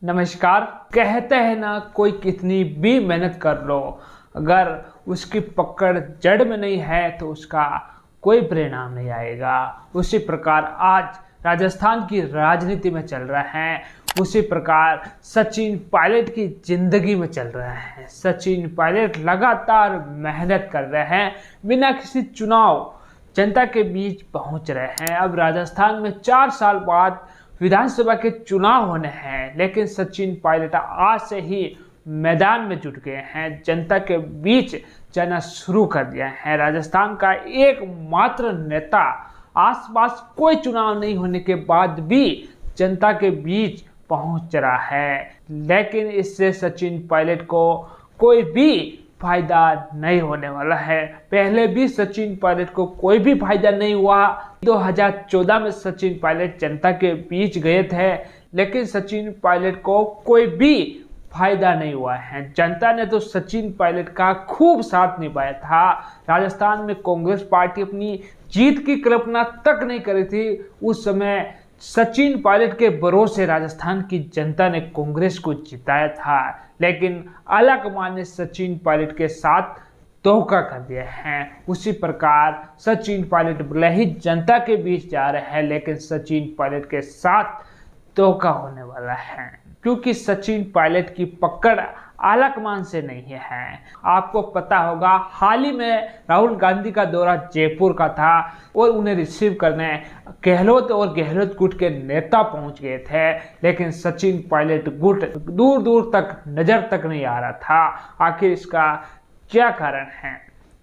नमस्कार। कहते हैं ना, कोई कितनी भी मेहनत कर लो, अगर उसकी पकड़ जड़ में नहीं है तो उसका कोई परिणाम नहीं आएगा। उसी प्रकार आज राजस्थान की राजनीति में चल रहा है, उसी प्रकार सचिन पायलट की जिंदगी में चल रहा है। सचिन पायलट लगातार मेहनत कर रहे हैं, बिना किसी चुनाव जनता के बीच पहुंच रहे हैं। अब राजस्थान में 4 साल बाद विधानसभा के चुनाव होने हैं, लेकिन सचिन पायलट आज से ही मैदान में जुट गए हैं, जनता के बीच जाना शुरू कर दिया है। राजस्थान का एकमात्र नेता, आसपास कोई चुनाव नहीं होने के बाद भी जनता के बीच पहुंच रहा है, लेकिन इससे सचिन पायलट को कोई भी फायदा नहीं होने वाला है। पहले भी सचिन पायलट को कोई भी फायदा नहीं हुआ। 2014 में सचिन पायलट जनता के बीच गए थे, लेकिन सचिन पायलट को कोई भी फायदा नहीं हुआ है। जनता ने तो सचिन पायलट का खूब साथ निभाया था। राजस्थान में कांग्रेस पार्टी अपनी जीत की कल्पना तक नहीं करी थी। उस समय सचिन पायलट के भरोसे राजस्थान की जनता ने कांग्रेस को जिताया था, लेकिन आलाकमान ने सचिन पायलट के साथ धोखा कर दिया है। उसी प्रकार सचिन पायलट भले ही जनता के बीच जा रहे हैं, लेकिन सचिन पायलट के साथ धोखा होने वाला है, क्योंकि सचिन पायलट की पकड़ आलाकमान से नहीं है। आपको पता होगा, हाल ही में राहुल गांधी का दौरा जयपुर का था और उन्हें रिसीव करने गहलोत और गहलोत गुट के नेता पहुंच गए थे, लेकिन सचिन पायलट गुट दूर दूर तक नजर तक नहीं आ रहा था। आखिर इसका क्या कारण है?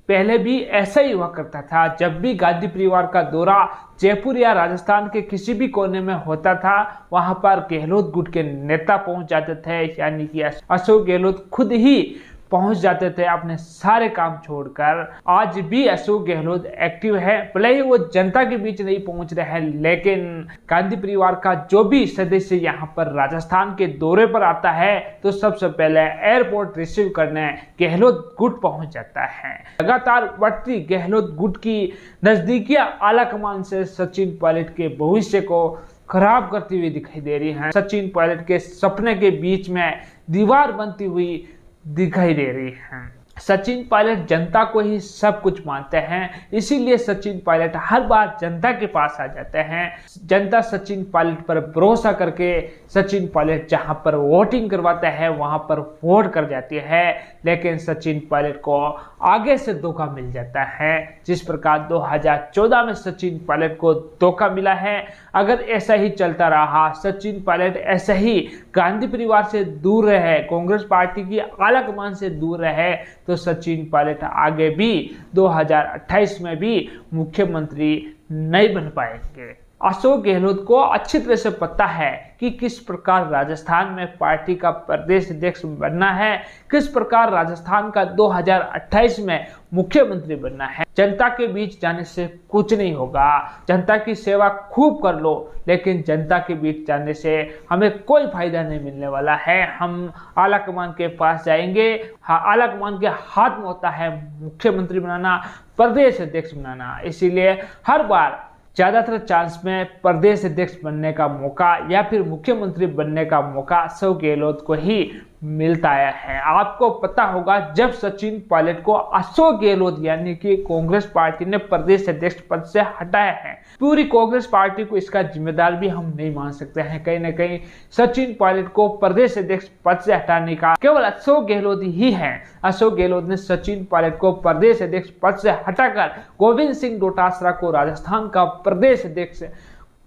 पहले भी ऐसा ही हुआ करता था। जब भी गांधी परिवार का दौरा जयपुर या राजस्थान के किसी भी कोने में होता था, वहां पर गहलोत गुट के नेता पहुंच जाते थे, यानी कि अशोक गहलोत खुद ही पहुंच जाते थे अपने सारे काम छोड़कर। आज भी अशोक गहलोत एक्टिव है, भले ही वो जनता के बीच नहीं पहुंच रहे हैं, लेकिन गांधी परिवार का जो भी सदस्य यहाँ पर राजस्थान के दौरे पर आता है तो सबसे पहले एयरपोर्ट रिसीव करने गहलोत गुट पहुंच जाता है। लगातार बढ़ती गहलोत गुट की नजदीकियां आलाकमान से सचिन पायलट के भविष्य को खराब करती हुई दिखाई दे रही है। सचिन पायलट के सपने के बीच में दीवार बनती हुई दिखाई दे रही है। सचिन पायलट जनता को ही सब कुछ मानते हैं, इसीलिए सचिन पायलट हर बार जनता के पास आ जाते हैं। जनता सचिन पायलट पर भरोसा करके सचिन पायलट जहां पर वोटिंग करवाते हैं वहां पर वोट कर जाती है, लेकिन सचिन पायलट को आगे से धोखा मिल जाता है, जिस प्रकार 2014 में सचिन पायलट को धोखा मिला है। अगर ऐसा ही चलता रहा, सचिन पायलट ऐसा ही गांधी परिवार से दूर रहे, कांग्रेस पार्टी की आलाकमान से दूर रहे, तो सचिन पायलट आगे भी 2028 में भी मुख्यमंत्री नहीं बन पाएंगे। अशोक गहलोत को अच्छी तरह से पता है कि किस प्रकार राजस्थान में पार्टी का प्रदेश अध्यक्ष बनना है, किस प्रकार राजस्थान का 2028 में मुख्यमंत्री बनना है। जनता के बीच जाने से कुछ नहीं होगा। जनता की सेवा खूब कर लो, लेकिन जनता के बीच जाने से हमें कोई फायदा नहीं मिलने वाला है। हम आलाकमान के पास जाएंगे, हाँ, आलाकमान के हाथ में होता है मुख्यमंत्री बनाना, प्रदेश अध्यक्ष बनाना। इसीलिए हर बार ज्यादातर चांस में प्रदेश अध्यक्ष बनने का मौका या फिर मुख्यमंत्री बनने का मौका अशोक गहलोत को ही मिलता है। आपको पता होगा, जब सचिन पायलट को अशोक गहलोत यानी कि कांग्रेस पार्टी ने प्रदेश अध्यक्ष पद से हटाया है, पूरी कांग्रेस पार्टी को इसका जिम्मेदार भी हम नहीं मान सकते हैं। कहीं ना कहीं सचिन पायलट को प्रदेश अध्यक्ष पद से हटाने का केवल अशोक गहलोत ही है। अशोक गहलोत ने सचिन पायलट को प्रदेश अध्यक्ष पद से हटाकर गोविंद सिंह डोटासरा को राजस्थान का प्रदेश अध्यक्ष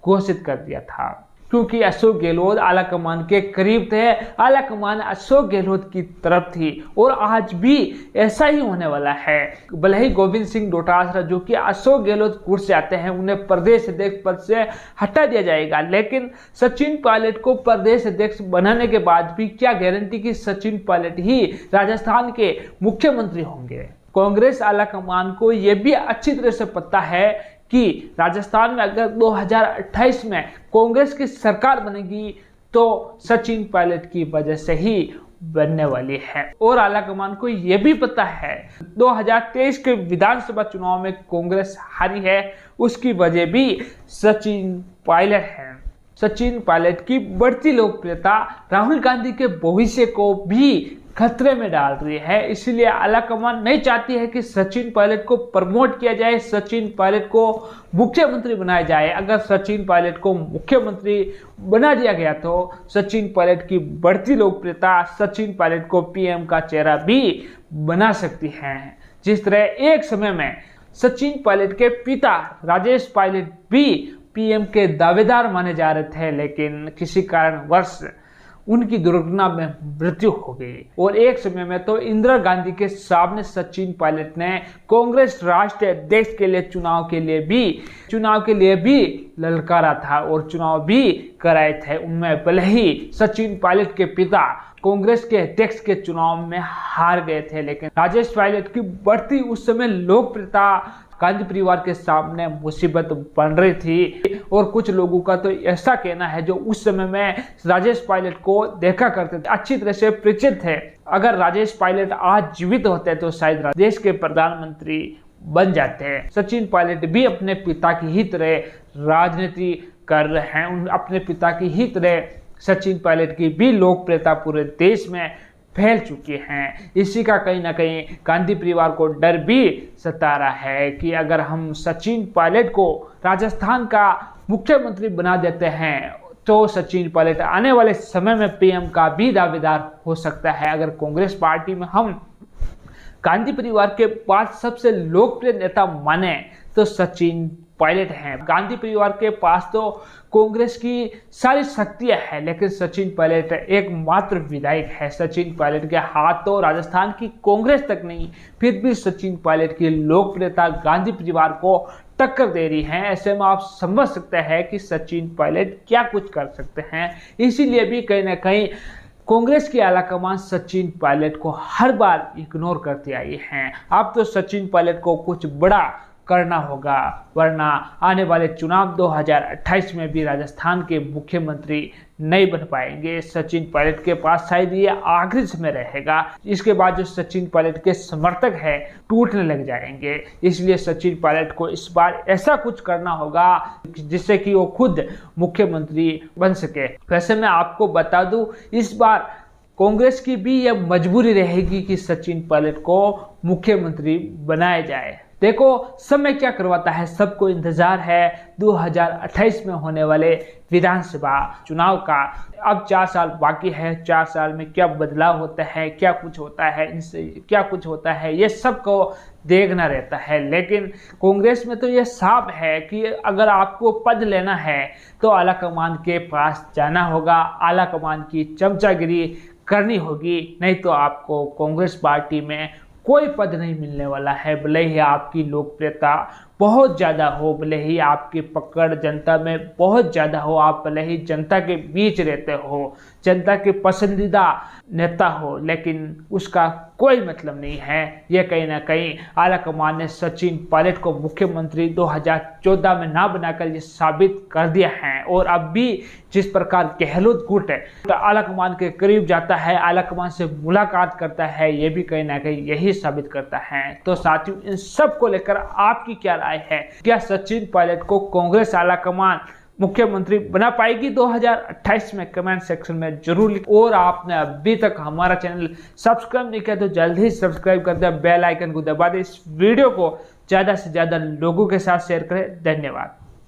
घोषित कर दिया था, क्योंकि अशोक गहलोत आलाकमान के करीब थे, आलाकमान अशोक गहलोत की तरफ थी, और आज भी ऐसा ही होने वाला है। भले ही गोविंद सिंह डोटासरा जो कि अशोक गहलोत गुट से आते हैं, उन्हें प्रदेश अध्यक्ष पद से हटा दिया जाएगा, लेकिन सचिन पायलट को प्रदेश अध्यक्ष बनाने के बाद भी क्या गारंटी कि सचिन पायलट ही राजस्थान के मुख्यमंत्री होंगे? कांग्रेस आलाकमान को यह भी अच्छी तरह से पता है कि राजस्थान में अगर 2028 में कांग्रेस की सरकार बनेगी तो सचिन पायलट की वजह से ही बनने वाली है। और आलाकमान को यह भी पता है 2023 के विधानसभा चुनाव में कांग्रेस हारी है, उसकी वजह भी सचिन पायलट है। सचिन पायलट की बढ़ती लोकप्रियता राहुल गांधी के भविष्य को भी खतरे में डाल रही है। इसलिए आलाकमान नहीं चाहती है कि सचिन पायलट को प्रमोट किया जाए, सचिन पायलट को मुख्यमंत्री बनाया जाए। अगर सचिन पायलट को मुख्यमंत्री बना दिया गया तो सचिन पायलट की बढ़ती लोकप्रियता सचिन पायलट को पीएम का चेहरा भी बना सकती है। जिस तरह एक समय में सचिन पायलट के पिता राजेश पायलट भी पीएम के दावेदार माने जा रहे थे, लेकिन किसी कारणवश उनकी दुर्घटना में मृत्यु हो गई। और एक समय में तो इंदिरा गांधी के सामने सचिन पायलट ने कांग्रेस राष्ट्रीय अध्यक्ष के लिए चुनाव के लिए भी ललकारा था और चुनाव भी कराए थे। उनमें भले ही सचिन पायलट के पिता कांग्रेस के अध्यक्ष के चुनाव में हार गए थे, लेकिन राजेश पायलट की बढ़ती उस समय लोकप्रियता गांधी परिवार के सामने मुसीबत बन रही थी। और कुछ लोगों का तो ऐसा कहना है जो उस समय में राजेश पायलट को देखा करते थे, अच्छी तरह से परिचित थे, अगर राजेश पायलट आज जीवित होते तो शायद देश के प्रधानमंत्री बन जाते हैं। सचिन पायलट भी अपने पिता की ही तरह राजनीति कर रहे हैं, अपने पिता की ही तरह सचिन पायलट की भी लोकप्रियता पूरे देश में फैल चुकी हैं। इसी का कहीं ना कहीं गांधी परिवार को डर भी सता रहा है कि अगर हम सचिन पायलट को राजस्थान का मुख्यमंत्री बना देते हैं तो सचिन पायलट आने वाले समय में पीएम का भी दावेदार हो सकता है। अगर कांग्रेस पार्टी में हम गांधी परिवार के पास सबसे लोकप्रिय नेता माने तो सचिन पायलट हैं। गांधी परिवार के पास तो कांग्रेस की सारी शक्तियां हैं, लेकिन सचिन पायलट एकमात्र विधायक है। सचिन पायलट के हाथ तो राजस्थान की कांग्रेस तक नहीं, फिर भी सचिन पायलट की लोकप्रियता गांधी परिवार को टक्कर दे रही है। ऐसे में आप समझ सकते हैं कि सचिन पायलट क्या कुछ कर सकते हैं। इसीलिए भी कहीं ना कहीं कांग्रेस की आलाकमान सचिन पायलट को हर बार इग्नोर करती आई है। अब तो सचिन पायलट को कुछ बड़ा करना होगा, वरना आने वाले चुनाव 2028 में भी राजस्थान के मुख्यमंत्री नहीं बन पाएंगे। सचिन पायलट के पास शायद ये आखिरी समय रहेगा, इसके बाद जो सचिन पायलट के समर्थक हैं टूटने लग जाएंगे। इसलिए सचिन पायलट को इस बार ऐसा कुछ करना होगा जिससे कि वो खुद मुख्यमंत्री बन सके। वैसे मैं आपको बता दूं, इस बार कांग्रेस की भी यह मजबूरी रहेगी कि सचिन पायलट को मुख्यमंत्री बनाया जाए। देखो समय क्या करवाता है, सबको इंतजार है 2028 में होने वाले विधानसभा चुनाव का। अब 4 साल बाकी है, 4 साल में क्या बदलाव होता है, क्या कुछ होता है, इनसे क्या कुछ होता है, ये सबको देखना रहता है। लेकिन कांग्रेस में तो ये साफ है कि अगर आपको पद लेना है तो आलाकमान के पास जाना होगा, आलाकमान की चमचागिरी करनी होगी, नहीं तो आपको कांग्रेस पार्टी में कोई पद नहीं मिलने वाला है। भले ही आपकी लोकप्रियता बहुत ज़्यादा हो, भले ही आपकी पकड़ जनता में बहुत ज़्यादा हो, आप भले ही जनता के बीच रहते हो, जनता के पसंदीदा नेता हो, लेकिन उसका कोई मतलब नहीं है। यह कहीं ना कहीं आलाकमान ने सचिन पायलट को मुख्यमंत्री 2014 में ना बनाकर ये साबित कर दिया है। और अब भी जिस प्रकार गहलोत गुट आलाकमान के करीब जाता है, आलाकमान से मुलाकात करता है, ये भी कहीं ना कहीं यही साबित करता है। तो साथियों, इन सब को लेकर आपकी क्या राय है? क्या सचिन पायलट को कांग्रेस आलाकमान मुख्यमंत्री बना पाएगी 2028 में? कमेंट सेक्शन में जरूर लिखें। और आपने अभी तक हमारा चैनल सब्सक्राइब नहीं किया तो जल्द ही सब्सक्राइब कर दें, बेल आइकन को दबा दें, इस वीडियो को ज़्यादा से ज़्यादा लोगों के साथ शेयर करें। धन्यवाद।